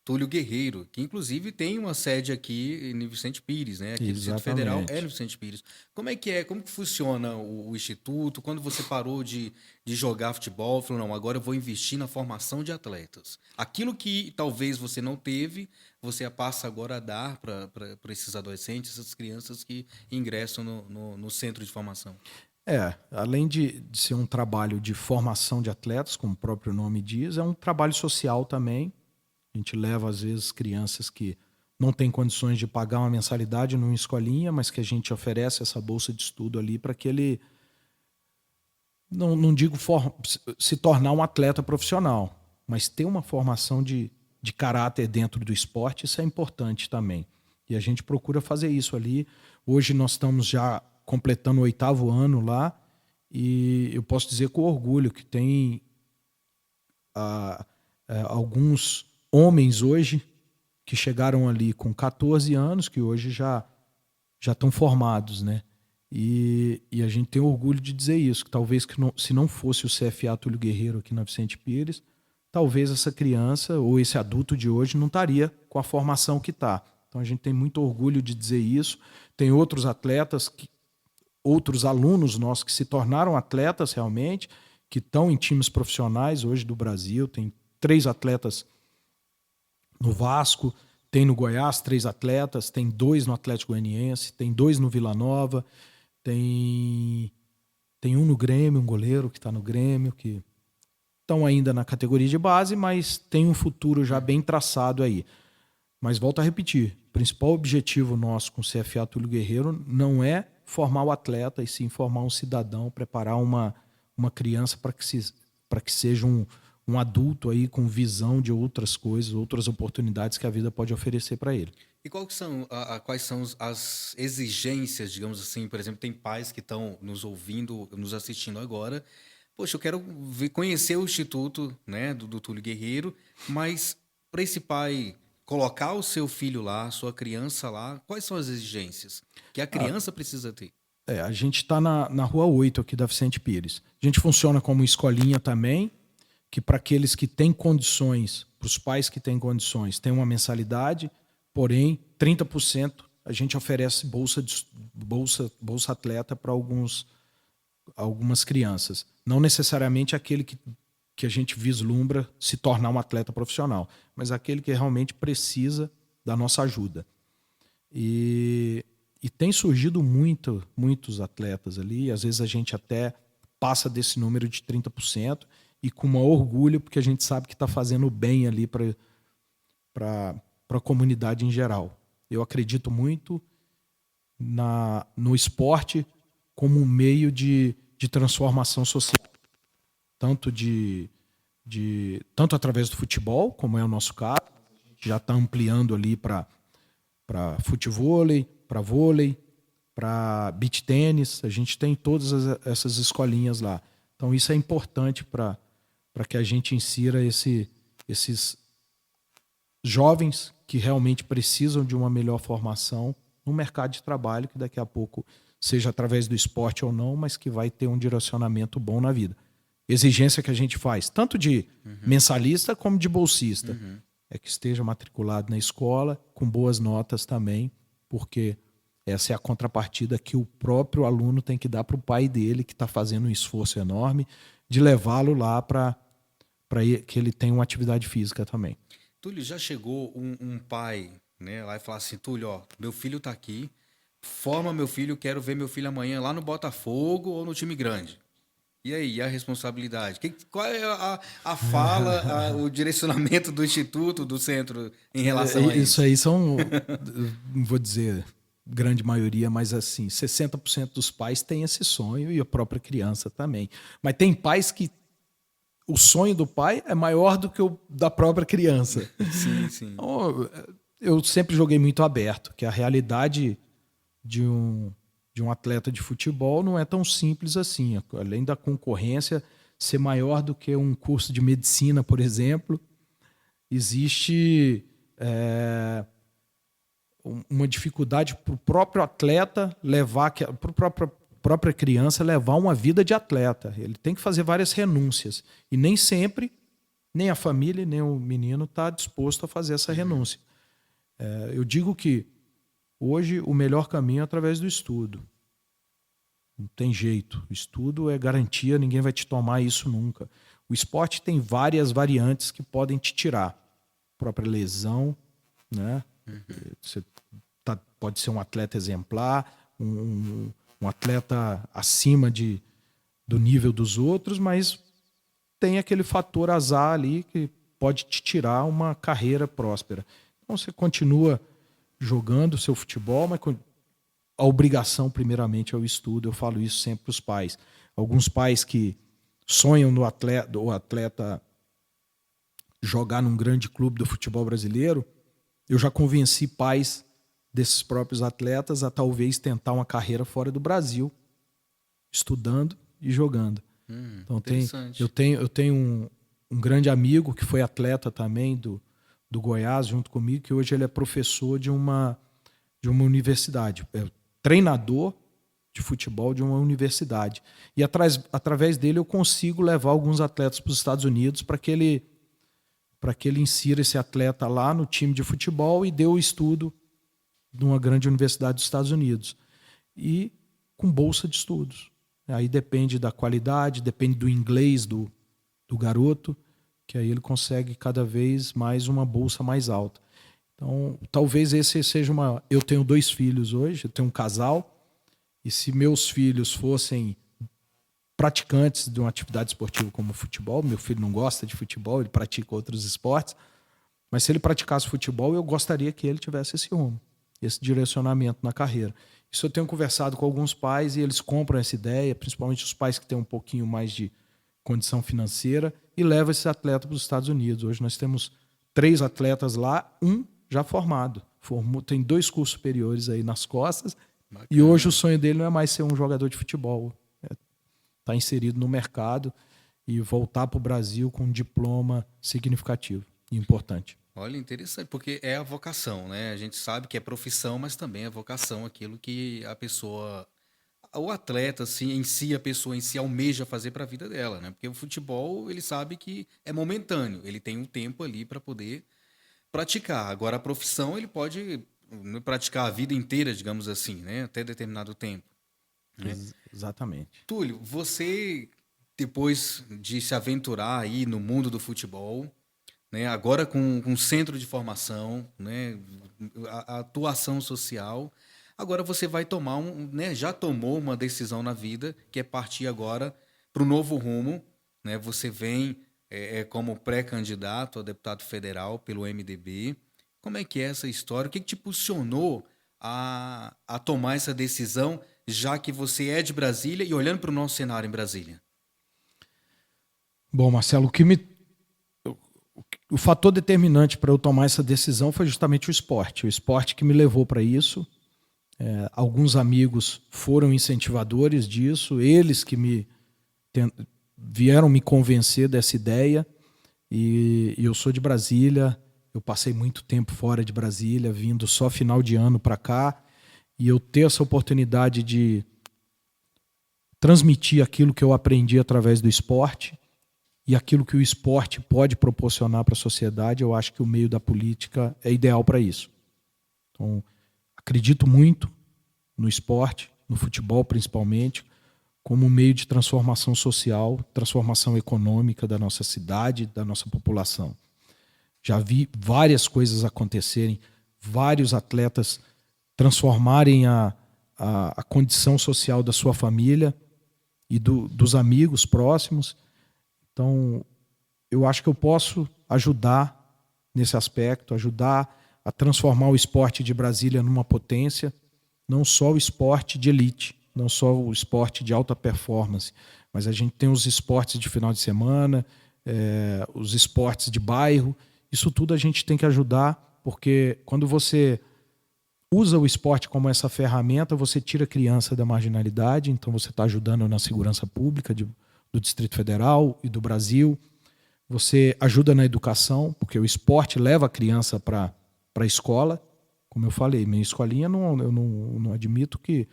Speaker 1: Túlio Guerreiro, que inclusive tem uma sede aqui em Vicente Pires, né? Aqui do Distrito Federal é no Vicente Pires. Como que funciona o Instituto? Quando você parou de jogar futebol, falou, não, agora eu vou investir na formação de atletas. Aquilo que talvez você não teve, você passa agora a dar para esses adolescentes, essas crianças que ingressam no centro de formação.
Speaker 2: Além de ser um trabalho de formação de atletas, como o próprio nome diz, é um trabalho social também. A gente leva, às vezes, crianças que não têm condições de pagar uma mensalidade numa escolinha, mas que a gente oferece essa bolsa de estudo ali para que ele, não digo se tornar um atleta profissional, mas ter uma formação de caráter dentro do esporte, isso é importante também. E a gente procura fazer isso ali. Hoje nós estamos já completando o 8º ano lá e eu posso dizer com orgulho que tem alguns homens hoje que chegaram ali com 14 anos, que hoje já estão formados, né? E a gente tem orgulho de dizer isso, que talvez se não fosse o CFA Túlio Guerreiro aqui na Vicente Pires, talvez essa criança ou esse adulto de hoje não estaria com a formação que está. Então a gente tem muito orgulho de dizer isso. Tem outros atletas, outros alunos nossos que se tornaram atletas realmente, que estão em times profissionais hoje do Brasil. Tem 3 atletas no Vasco, tem no Goiás 3 atletas, tem 2 no Atlético Goianiense, tem 2 no Vila Nova, tem um no Grêmio, um goleiro que está no Grêmio, que estão ainda na categoria de base, mas tem um futuro já bem traçado aí. Mas volto a repetir, o principal objetivo nosso com o CFA Túlio Guerreiro não é formar o atleta, e sim formar um cidadão, preparar uma criança para que seja um adulto aí com visão de outras coisas, outras oportunidades que a vida pode oferecer para ele.
Speaker 1: E quais são as exigências, digamos assim, por exemplo, tem pais que estão nos ouvindo, nos assistindo agora. Poxa, eu quero conhecer o Instituto, né, do Túlio Guerreiro, mas para esse pai colocar o seu filho lá, sua criança lá, quais são as exigências que a criança precisa ter?
Speaker 2: A gente está na Rua 8 aqui da Vicente Pires. A gente funciona como escolinha também, que para aqueles que têm condições, para os pais que têm condições, tem uma mensalidade, porém 30% a gente oferece bolsa atleta para algumas crianças. Não necessariamente aquele que a gente vislumbra se tornar um atleta profissional, mas aquele que realmente precisa da nossa ajuda. E tem surgido muitos atletas ali, às vezes a gente até passa desse número de 30%, e com um orgulho, porque a gente sabe que está fazendo bem ali para a comunidade em geral. Eu acredito muito no esporte como um meio de transformação social, tanto através do futebol, como é o nosso caso, a gente já está ampliando ali para futevôlei, para vôlei, para beach tênis, a gente tem todas essas escolinhas lá. Então isso é importante para que a gente insira esses jovens que realmente precisam de uma melhor formação no mercado de trabalho, que daqui a pouco, seja através do esporte ou não, mas que vai ter um direcionamento bom na vida. Exigência que a gente faz, tanto de mensalista como de bolsista, é que esteja matriculado na escola, com boas notas também, porque essa é a contrapartida que o próprio aluno tem que dar para o pai dele, que está fazendo um esforço enorme de levá-lo lá para que ele tenha uma atividade física também.
Speaker 1: Túlio, já chegou um pai, né, lá e falar assim, Túlio, ó, meu filho está aqui, forma meu filho, quero ver meu filho amanhã lá no Botafogo ou no time grande. E aí, a responsabilidade? Qual é a fala, o direcionamento do Instituto, do Centro em relação a isso?
Speaker 2: Isso aí são, não vou dizer grande maioria, mas assim, 60% dos pais têm esse sonho e a própria criança também. Mas tem pais que o sonho do pai é maior do que o da própria criança.
Speaker 1: Sim, sim.
Speaker 2: Então, eu sempre joguei muito aberto, que a realidade de um atleta de futebol não é tão simples assim. Além da concorrência ser maior do que um curso de medicina, por exemplo, existe uma dificuldade para o próprio atleta levar, para a própria criança levar uma vida de atleta. Ele tem que fazer várias renúncias. E nem sempre, nem a família, nem o menino está disposto a fazer essa renúncia. Eu digo que hoje o melhor caminho é através do estudo. Não tem jeito. O estudo é garantia, ninguém vai te tomar isso nunca. O esporte tem várias variantes que podem te tirar. A própria lesão, né? Você pode ser um atleta exemplar, um atleta acima do nível dos outros, mas tem aquele fator azar ali que pode te tirar uma carreira próspera. Então você continua jogando o seu futebol, mas a obrigação primeiramente é o estudo. Eu falo isso sempre para os pais. Alguns pais que sonham no atleta jogar num grande clube do futebol brasileiro, eu já convenci pais desses próprios atletas a talvez tentar uma carreira fora do Brasil, estudando e jogando. Então eu tenho um grande amigo que foi atleta também do Goiás junto comigo, que hoje ele é professor de uma universidade, é treinador de futebol de uma universidade. E através dele eu consigo levar alguns atletas para os Estados Unidos para que ele insira esse atleta lá no time de futebol e dê o estudo de uma grande universidade dos Estados Unidos. E com bolsa de estudos. Aí depende da qualidade, depende do inglês do garoto, que aí ele consegue cada vez mais uma bolsa mais alta. Então, talvez esse seja uma... Eu tenho 2 filhos hoje, eu tenho um casal, e se meus filhos fossem praticantes de uma atividade esportiva como futebol, meu filho não gosta de futebol, ele pratica outros esportes, mas se ele praticasse futebol, eu gostaria que ele tivesse esse rumo, esse direcionamento na carreira. Isso eu tenho conversado com alguns pais e eles compram essa ideia, principalmente os pais que têm um pouquinho mais de condição financeira, e levam esse atleta para os Estados Unidos. Hoje nós temos 3 atletas lá, um já formado. Tem 2 cursos superiores aí nas costas. Bacana. E hoje o sonho dele não é mais ser um jogador de futebol. Tá inserido no mercado e voltar para o Brasil com um diploma significativo e importante.
Speaker 1: Olha, interessante, porque é a vocação, né? A gente sabe que é profissão, mas também é vocação, aquilo que a pessoa, o atleta assim, em si, a pessoa em si almeja fazer para a vida dela, né? Porque o futebol, ele sabe que é momentâneo, ele tem um tempo ali para poder praticar. Agora, a profissão, ele pode praticar a vida inteira, digamos assim, né? Até determinado tempo. Né?
Speaker 2: Exatamente.
Speaker 1: Túlio, você, depois de se aventurar aí no mundo do futebol, né, agora com centro de formação, né, a atuação social, agora você vai tomar né, já tomou uma decisão na vida, que é partir agora para o novo rumo, né? Você vem como pré-candidato a deputado federal pelo MDB. Como é que é essa história? O que te impulsionou a tomar essa decisão, já que você é de Brasília e olhando para o nosso cenário em Brasília?
Speaker 2: Bom, Marcelo, o fator determinante para eu tomar essa decisão foi justamente o esporte que me levou para isso. Alguns amigos foram incentivadores disso, eles que vieram me convencer dessa ideia, e eu sou de Brasília, eu passei muito tempo fora de Brasília, vindo só final de ano para cá, e eu ter essa oportunidade de transmitir aquilo que eu aprendi através do esporte e aquilo que o esporte pode proporcionar para a sociedade, eu acho que o meio da política é ideal para isso. Então, acredito muito no esporte, no futebol principalmente, como um meio de transformação social, transformação econômica da nossa cidade, da nossa população. Já vi várias coisas acontecerem, vários atletas transformarem a condição social da sua família e dos amigos próximos. Então, eu acho que eu posso ajudar nesse aspecto, ajudar a transformar o esporte de Brasília numa potência, não só o esporte de elite, não só o esporte de alta performance, mas a gente tem os esportes de final de semana, os esportes de bairro. Isso tudo a gente tem que ajudar, porque quando você usa o esporte como essa ferramenta, você tira a criança da marginalidade, então você está ajudando na segurança pública do Distrito Federal e do Brasil. você ajuda na educação, porque o esporte leva a criança para a escola. Como eu falei, minha escolinha, eu não admito que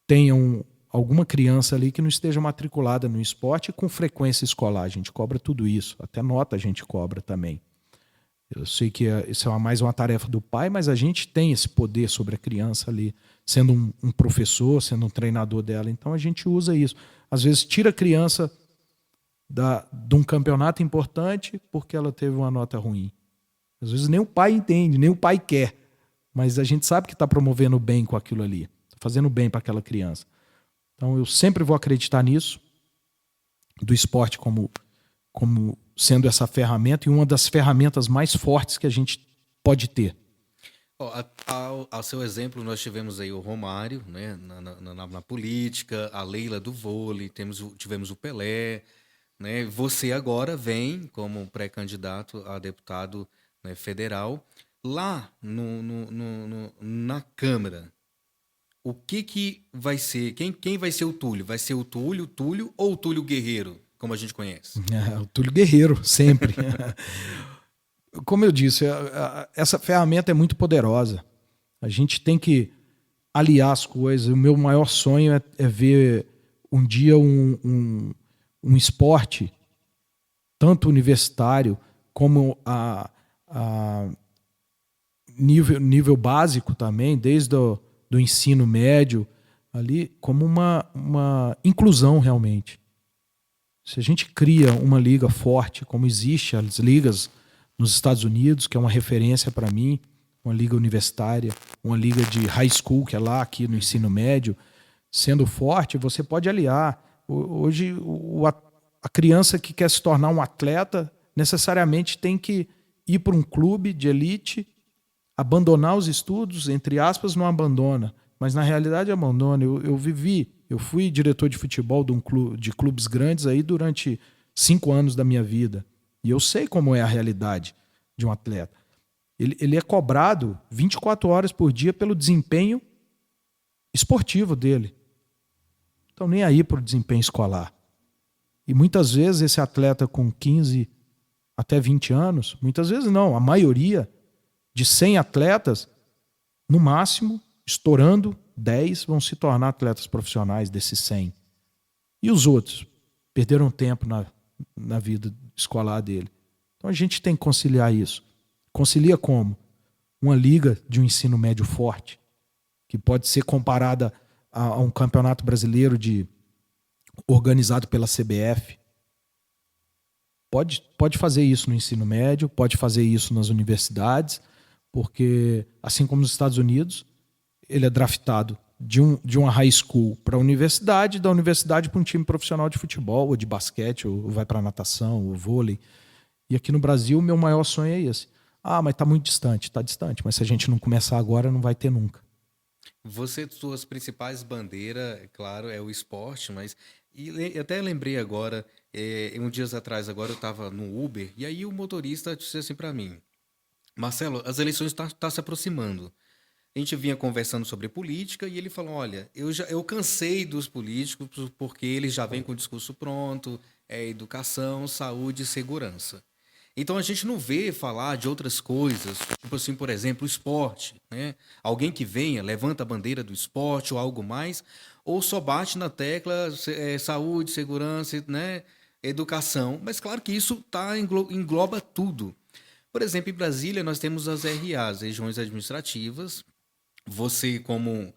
Speaker 2: tenham alguma criança ali que não esteja matriculada no esporte com frequência escolar. A gente cobra tudo isso, até nota a gente cobra também. Eu sei que isso é mais uma tarefa do pai, mas a gente tem esse poder sobre a criança ali, sendo um professor, sendo um treinador dela. Então a gente usa isso. Às vezes tira a criança de um campeonato importante porque ela teve uma nota ruim. Às vezes nem o pai entende, nem o pai quer, mas a gente sabe que está promovendo bem com aquilo ali, tá fazendo bem para aquela criança. Então eu sempre vou acreditar nisso, do esporte como sendo essa ferramenta e uma das ferramentas mais fortes que a gente pode ter.
Speaker 1: Ao seu exemplo, nós tivemos aí o Romário, né, na política, a Leila do vôlei, tivemos o Pelé, né? Você agora vem como pré-candidato a deputado, né, federal. Lá na Câmara, o que vai ser? Quem vai ser o Túlio? Vai ser o Túlio ou o Túlio Guerreiro, como a gente conhece?
Speaker 2: O Túlio Guerreiro, sempre. Como eu disse, essa ferramenta é muito poderosa. A gente tem que aliar as coisas. O meu maior sonho é ver um dia um esporte, tanto universitário como a nível básico também, desde do ensino médio, ali, como uma inclusão realmente. Se a gente cria uma liga forte, como existe as ligas nos Estados Unidos, que é uma referência para mim, uma liga universitária, uma liga de high school, que é lá aqui no ensino médio, sendo forte, você pode aliar. Hoje, a criança que quer se tornar um atleta necessariamente tem que ir para um clube de elite, abandonar os estudos, entre aspas, não abandona, mas na realidade abandona. Eu fui diretor de futebol de clubes grandes aí durante 5 anos da minha vida. E eu sei como é a realidade de um atleta. Ele é cobrado 24 horas por dia pelo desempenho esportivo dele. Então, nem aí para o desempenho escolar. E muitas vezes esse atleta com 15 até 20 anos, muitas vezes não, a maioria de 100 atletas, no máximo, estourando, 10 vão se tornar atletas profissionais desses 100. E os outros? Perderam tempo na vida escolar dele. Então a gente tem que conciliar isso. Concilia como? Uma liga de um ensino médio forte, que pode ser comparada a um campeonato brasileiro organizado pela CBF. Pode fazer isso no ensino médio, pode fazer isso nas universidades, porque, assim como nos Estados Unidos, ele é draftado de uma high school para a universidade, da universidade para um time profissional de futebol, ou de basquete, ou vai para natação, ou vôlei. E aqui no Brasil, o meu maior sonho é esse. Mas está muito distante. Está distante, mas se a gente não começar agora, não vai ter nunca.
Speaker 1: Suas principais bandeiras, é claro, é o esporte, mas... E até lembrei agora, uns dias atrás, agora eu estava no Uber, e aí o motorista disse assim para mim: Marcelo, as eleições tá se aproximando. A gente vinha conversando sobre política e ele falou: olha, eu cansei dos políticos porque eles já vêm com o discurso pronto, educação, saúde e segurança. Então a gente não vê falar de outras coisas, tipo assim, por exemplo, o esporte, né? Alguém que venha, levanta a bandeira do esporte ou algo mais, ou só bate na tecla saúde, segurança, né? Educação. Mas claro que isso engloba tudo. Por exemplo, em Brasília nós temos as RAs, regiões administrativas. Você, como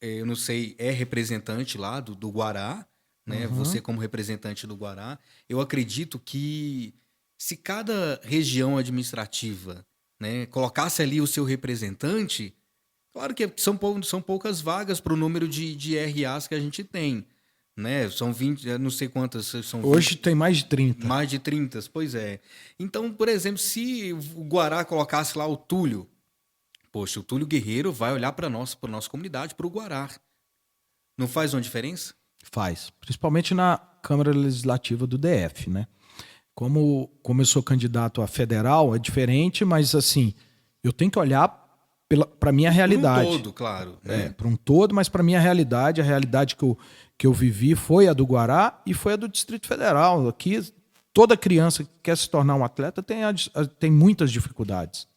Speaker 1: eu não sei, é representante lá do Guará, né? Uhum. Você, como representante do Guará, eu acredito que se cada região administrativa, né, colocasse ali o seu representante, claro que são poucas vagas para o número de RAs que a gente tem. Né? São 20, não sei quantas são.
Speaker 2: Hoje 20, tem mais de 30.
Speaker 1: Mais de 30, pois é. Então, por exemplo, se o Guará colocasse lá o Túlio, poxa, o Túlio Guerreiro vai olhar para nossa comunidade, para o Guará. Não faz uma diferença?
Speaker 2: Faz. Principalmente na Câmara Legislativa do DF, né? Como eu sou candidato a federal, é diferente, mas assim, eu tenho que olhar para a minha realidade.
Speaker 1: Para um todo, claro. Né?
Speaker 2: Para um todo, mas para a minha realidade, a realidade que eu vivi foi a do Guará e foi a do Distrito Federal. Aqui toda criança que quer se tornar um atleta tem muitas dificuldades.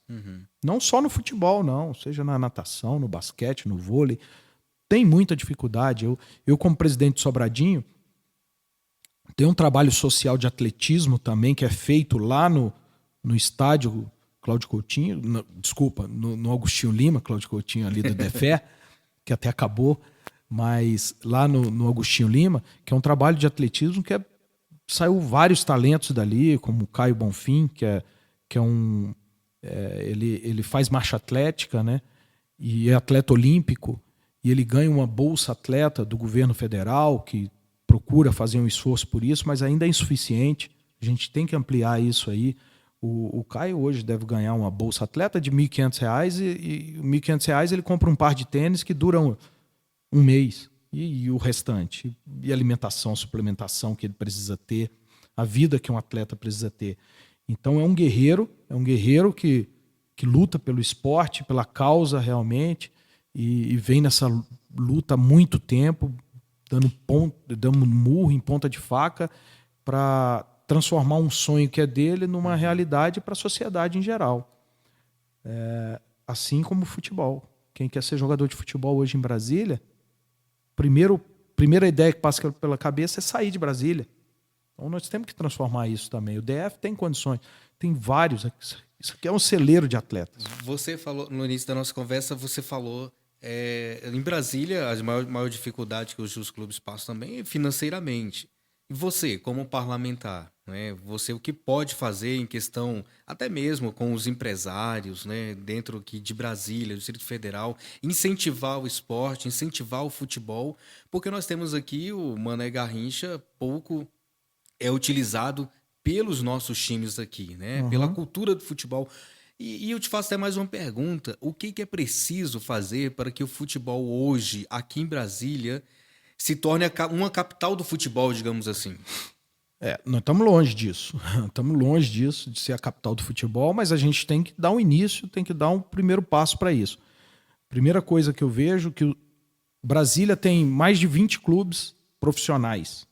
Speaker 2: Não só no futebol, não. Seja na natação, no basquete, no vôlei. Tem muita dificuldade. Eu como presidente de Sobradinho, tem um trabalho social de atletismo também que é feito lá no estádio Cláudio Coutinho, no Agostinho Lima, Cláudio Coutinho ali do Defé, que até acabou, mas lá no Agostinho Lima, que é um trabalho de atletismo que saiu vários talentos dali, como o Caio Bonfim, que é um... ele faz marcha atlética, né? E é atleta olímpico, e ele ganha uma bolsa atleta do governo federal, que procura fazer um esforço por isso, mas ainda é insuficiente. A gente tem que ampliar isso aí. O Caio hoje deve ganhar uma bolsa atleta de R$ 1.500 e R$ 1.500 ele compra um par de tênis que dura um mês. E o restante? E alimentação, suplementação que ele precisa ter, a vida que um atleta precisa ter. Então é um guerreiro que luta pelo esporte, pela causa realmente, e vem nessa luta há muito tempo, dando murro em ponta de faca para transformar um sonho que é dele numa realidade para a sociedade em geral. Assim como o futebol. Quem quer ser jogador de futebol hoje em Brasília, primeira ideia que passa pela cabeça é sair de Brasília. Então nós temos que transformar isso também. O DF tem condições, tem vários. Isso aqui é um celeiro de atletas.
Speaker 1: Você falou, no início da nossa conversa, em Brasília, a maior dificuldade que os clubes passam também é financeiramente. E você, como parlamentar, né, você o que pode fazer em questão, até mesmo com os empresários, né, dentro aqui de Brasília, do Distrito Federal, incentivar o esporte, incentivar o futebol, porque nós temos aqui o Mané Garrincha, pouco é utilizado pelos nossos times aqui, né, pela cultura do futebol. E eu te faço até mais uma pergunta, o que é preciso fazer para que o futebol hoje, aqui em Brasília, se torne uma capital do futebol, digamos assim?
Speaker 2: Nós estamos longe disso. Estamos longe disso, de ser a capital do futebol, mas a gente tem que dar um início, tem que dar um primeiro passo para isso. Primeira coisa que eu vejo que Brasília tem mais de 20 clubes profissionais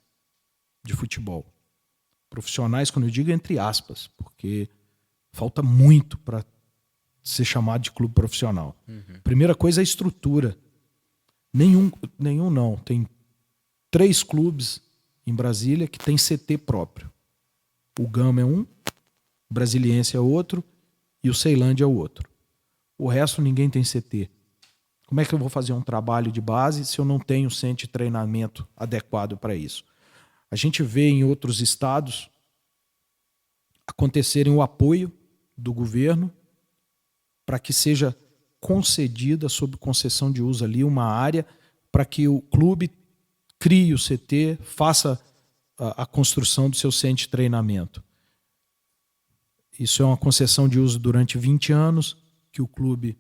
Speaker 2: de futebol. Profissionais, quando eu digo entre aspas, porque falta muito para ser chamado de clube profissional. Primeira coisa é a estrutura. Nenhum não. Tem 3 clubes em Brasília que tem CT próprio. O Gama é um, o Brasiliense é outro e o Ceilândia é o outro. O resto ninguém tem CT. Como é que eu vou fazer um trabalho de base se eu não tenho centro de treinamento adequado para isso? A gente vê em outros estados acontecerem o apoio do governo para que seja concedida, sob concessão de uso ali, uma área para que o clube crie o CT, faça a construção do seu centro de treinamento. Isso é uma concessão de uso durante 20 anos, que o clube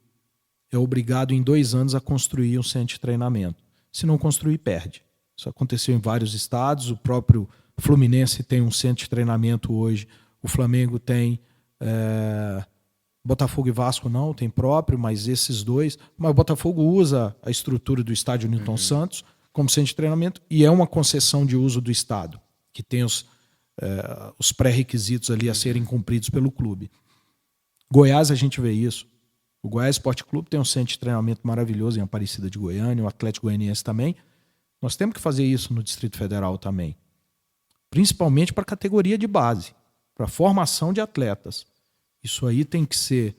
Speaker 2: é obrigado em 2 anos a construir um centro de treinamento. Se não construir, perde. Isso aconteceu em vários estados, o próprio Fluminense tem um centro de treinamento hoje, o Flamengo tem... Botafogo e Vasco não, tem próprio, mas esses dois... Mas o Botafogo usa a estrutura do estádio Newton Santos como centro de treinamento e é uma concessão de uso do Estado, que tem os pré-requisitos ali a serem cumpridos pelo clube. Goiás, a gente vê isso. O Goiás Esporte Clube tem um centro de treinamento maravilhoso em Aparecida de Goiânia, o Atlético Goianiense também. Nós temos que fazer isso no Distrito Federal também. Principalmente para a categoria de base, para a formação de atletas. Isso aí tem que ser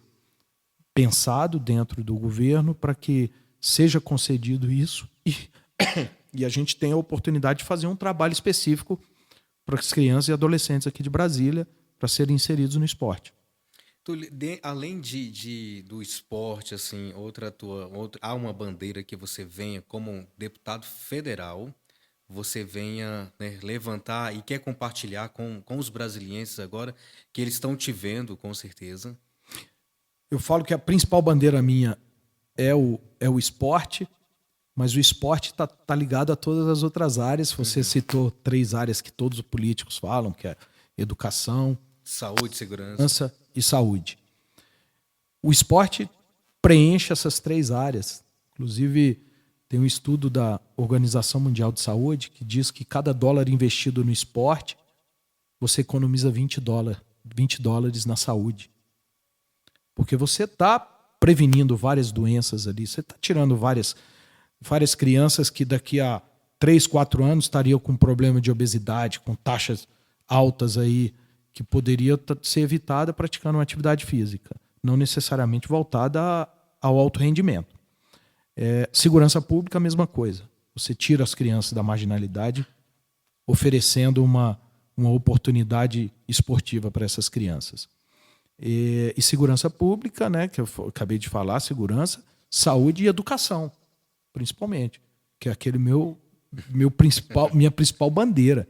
Speaker 2: pensado dentro do governo para que seja concedido isso e a gente tenha a oportunidade de fazer um trabalho específico para as crianças e adolescentes aqui de Brasília para serem inseridos no esporte.
Speaker 1: Além do esporte, assim, há uma bandeira que você venha como um deputado federal, você venha, né, levantar e quer compartilhar com os brasilienses agora, que eles estão te vendo, com certeza?
Speaker 2: Eu falo que a principal bandeira minha é o esporte, mas o esporte está ligado a todas as outras áreas. Você citou 3 áreas que todos os políticos falam, que é educação,
Speaker 1: saúde, segurança
Speaker 2: e saúde. O esporte preenche essas 3 áreas. Inclusive, tem um estudo da Organização Mundial de Saúde que diz que cada dólar investido no esporte, você economiza $20 na saúde. Porque você está prevenindo várias doenças ali, você está tirando várias crianças que daqui a 3, 4 anos estariam com problema de obesidade, com taxas altas aí, que poderia ser evitada praticando uma atividade física, não necessariamente voltada ao alto rendimento. Segurança pública, a mesma coisa. Você tira as crianças da marginalidade, oferecendo uma oportunidade esportiva para essas crianças. E segurança pública, né, que eu acabei de falar, segurança, saúde e educação, principalmente, que é aquele minha principal bandeira,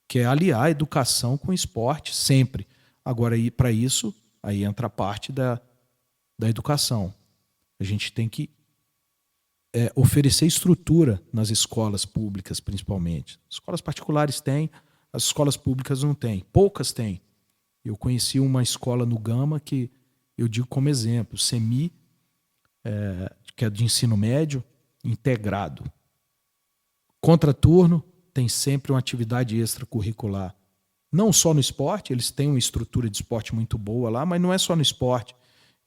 Speaker 2: que é aliar a educação com o esporte sempre. Agora, para isso, aí entra a parte da educação. A gente tem que oferecer estrutura nas escolas públicas, principalmente. Escolas particulares têm, as escolas públicas não têm. Poucas têm. Eu conheci uma escola no Gama que eu digo como exemplo, SEMI, que é de ensino médio, integrado. Contraturno tem sempre uma atividade extracurricular. Não só no esporte, eles têm uma estrutura de esporte muito boa lá, mas não é só no esporte.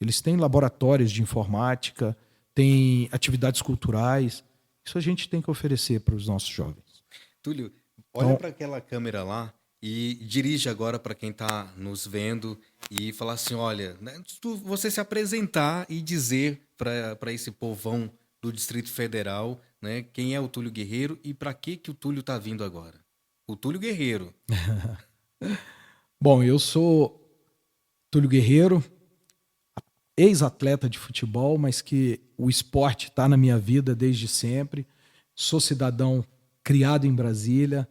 Speaker 2: Eles têm laboratórios de informática, têm atividades culturais. Isso a gente tem que oferecer para os nossos jovens.
Speaker 1: Túlio, olha para aquela câmera lá e dirige agora para quem está nos vendo e falar assim, olha, né, você se apresentar e dizer para esse povão do Distrito Federal, né, quem é o Túlio Guerreiro e para que o Túlio está vindo agora. O Túlio Guerreiro.
Speaker 2: Bom, eu sou Túlio Guerreiro, ex-atleta de futebol, mas que o esporte está na minha vida desde sempre. Sou cidadão criado em Brasília,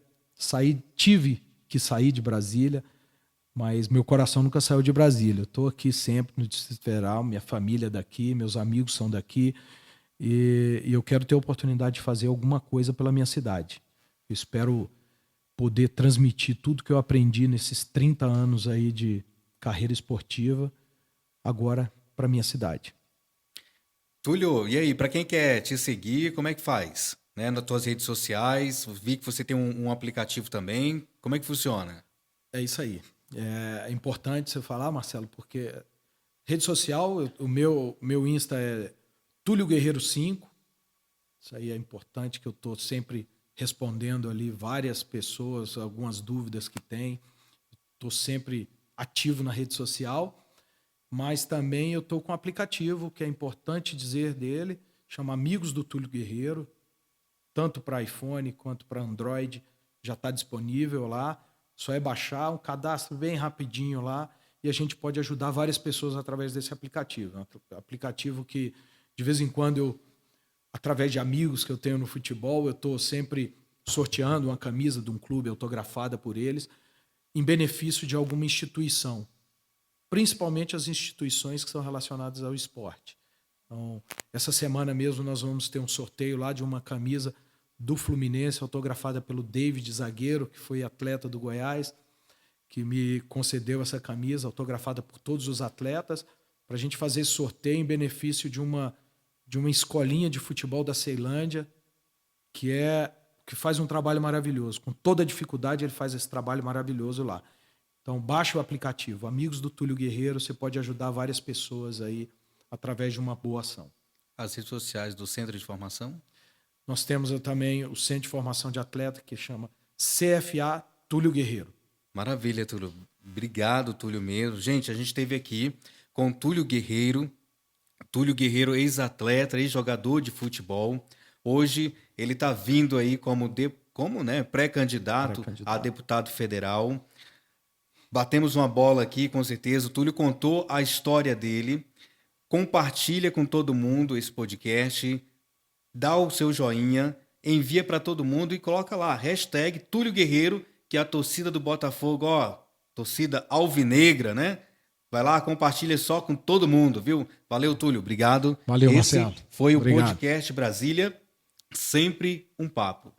Speaker 2: tive que sair de Brasília, mas meu coração nunca saiu de Brasília. Eu estou aqui sempre no Distrito Federal, minha família é daqui, meus amigos são daqui, e eu quero ter a oportunidade de fazer alguma coisa pela minha cidade. Eu espero poder transmitir tudo que eu aprendi nesses 30 anos aí de carreira esportiva, agora para minha cidade.
Speaker 1: Túlio, e aí, para quem quer te seguir, como é que faz? Né, nas tuas redes sociais, vi que você tem um aplicativo também. Como é que funciona?
Speaker 2: É isso aí. É importante você falar, Marcelo, porque rede social, o meu Insta é Túlio Guerreiro 5. Isso aí é importante, que eu estou sempre respondendo ali várias pessoas, algumas dúvidas que tem. Estou sempre ativo na rede social, mas também eu estou com um aplicativo que é importante dizer dele, chama Amigos do Túlio Guerreiro, tanto para iPhone quanto para Android, já está disponível lá. Só é baixar, um cadastro bem rapidinho lá, e a gente pode ajudar várias pessoas através desse aplicativo. É um aplicativo que, de vez em quando, através de amigos que eu tenho no futebol, eu estou sempre sorteando uma camisa de um clube autografada por eles, em benefício de alguma instituição, principalmente as instituições que são relacionadas ao esporte. Então, essa semana mesmo nós vamos ter um sorteio lá de uma camisa do Fluminense, autografada pelo David, zagueiro, que foi atleta do Goiás, que me concedeu essa camisa, autografada por todos os atletas, para a gente fazer esse sorteio em benefício de uma escolinha de futebol da Ceilândia, que faz um trabalho maravilhoso. Com toda a dificuldade, ele faz esse trabalho maravilhoso lá. Então, baixe o aplicativo Amigos do Túlio Guerreiro, você pode ajudar várias pessoas aí através de uma boa ação.
Speaker 1: As redes sociais do Centro de Formação?
Speaker 2: Nós temos também o Centro de Formação de Atleta, que chama CFA Túlio Guerreiro.
Speaker 1: Maravilha, Túlio. Obrigado, Túlio mesmo. Gente, a gente esteve aqui com o Túlio Guerreiro, ex-atleta, ex-jogador de futebol. Hoje ele está vindo aí como pré-candidato a deputado federal. Batemos uma bola aqui, com certeza. O Túlio contou a história dele. Compartilha com todo mundo esse podcast, dá o seu joinha, envia para todo mundo e coloca lá, hashtag Túlio Guerreiro, que é a torcida do Botafogo, torcida alvinegra, né? Vai lá, compartilha só com todo mundo, viu? Valeu, Túlio, obrigado.
Speaker 2: Valeu, Marcelo.
Speaker 1: Esse foi
Speaker 2: Obrigado.
Speaker 1: O podcast Brasília, sempre um papo.